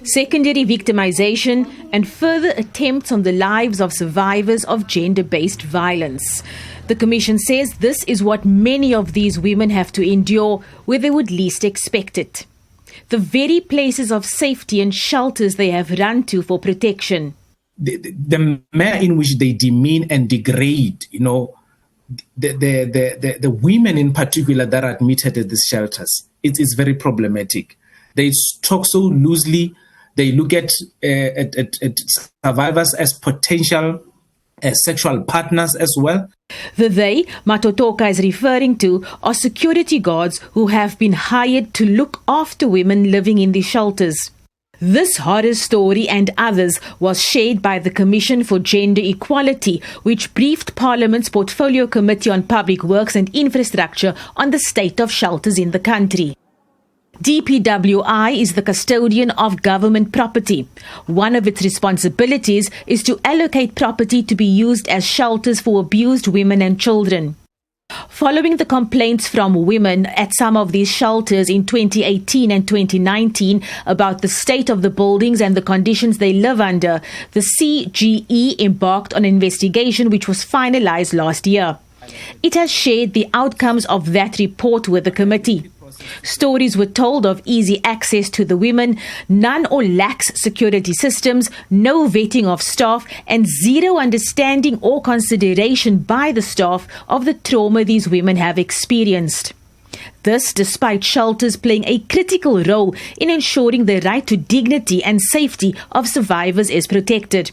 secondary victimization, and further attempts on the lives of survivors of gender-based violence. The Commission says this is what many of these women have to endure where they would least expect it. The very places of safety and shelters they have run to for protection. The manner in which they demean and degrade, the women in particular that are admitted at these shelters, it's very problematic. They talk so loosely. They look at survivors as potential sexual partners as well. The they Matotoka is referring to are security guards who have been hired to look after women living in the shelters. This horror story and others was shared by the Commission for Gender Equality, which briefed Parliament's Portfolio Committee on Public Works and Infrastructure on the state of shelters in the country. DPWI is the custodian of government property. One of its responsibilities is to allocate property to be used as shelters for abused women and children. Following the complaints from women at some of these shelters in 2018 and 2019 about the state of the buildings and the conditions they live under, the CGE embarked on an investigation which was finalized last year. It has shared the outcomes of that report with the committee. Stories were told of easy access to the women, none or lax security systems, no vetting of staff, and zero understanding or consideration by the staff of the trauma these women have experienced. This despite shelters playing a critical role in ensuring the right to dignity and safety of survivors is protected.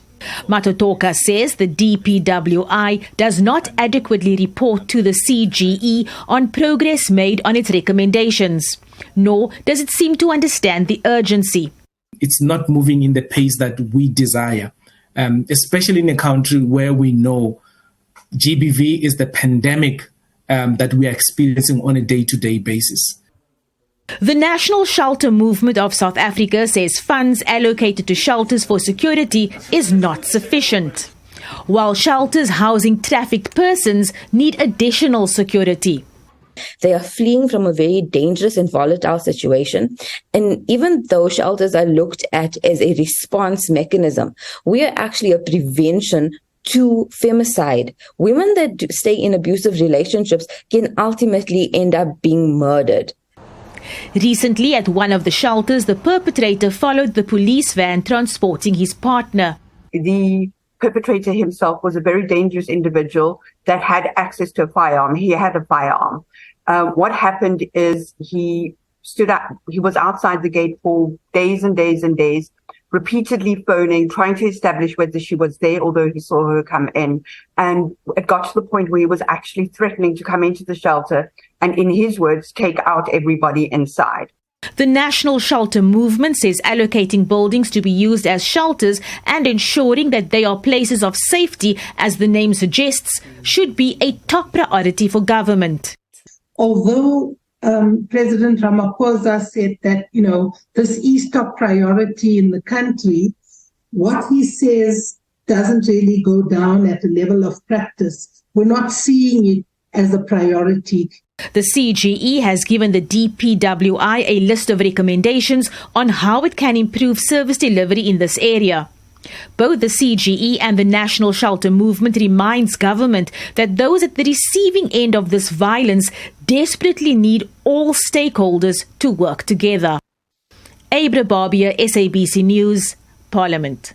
Matotoka says the DPWI does not adequately report to the CGE on progress made on its recommendations, nor does it seem to understand the urgency. It's not moving in the pace that we desire, especially in a country where we know GBV is the pandemic that we are experiencing on a day-to-day basis. The National Shelter Movement of South Africa says funds allocated to shelters for security is not sufficient, while shelters housing trafficked persons need additional security. They are fleeing from a very dangerous and volatile situation. And even though shelters are looked at as a response mechanism, we are actually a prevention to femicide. Women that stay in abusive relationships can ultimately end up being murdered. Recently, at one of the shelters, the perpetrator followed the police van transporting his partner. The perpetrator himself was a very dangerous individual that had access to a firearm. He had a firearm. What happened is he stood up. He was outside the gate for days and days and days, repeatedly phoning, trying to establish whether she was there, although he saw her come in. And it got to the point where he was actually threatening to come into the shelter and, in his words, take out everybody inside. The National Shelter Movement says allocating buildings to be used as shelters and ensuring that they are places of safety, as the name suggests, should be a top priority for government. Although President Ramaphosa said that, this is top priority in the country, what he says doesn't really go down at the level of practice. We're not seeing it as a priority. The CGE has given the DPWI a list of recommendations on how it can improve service delivery in this area. Both the CGE and the National Shelter Movement reminds government that those at the receiving end of this violence desperately need all stakeholders to work together. Abra Barbia, SABC News, Parliament.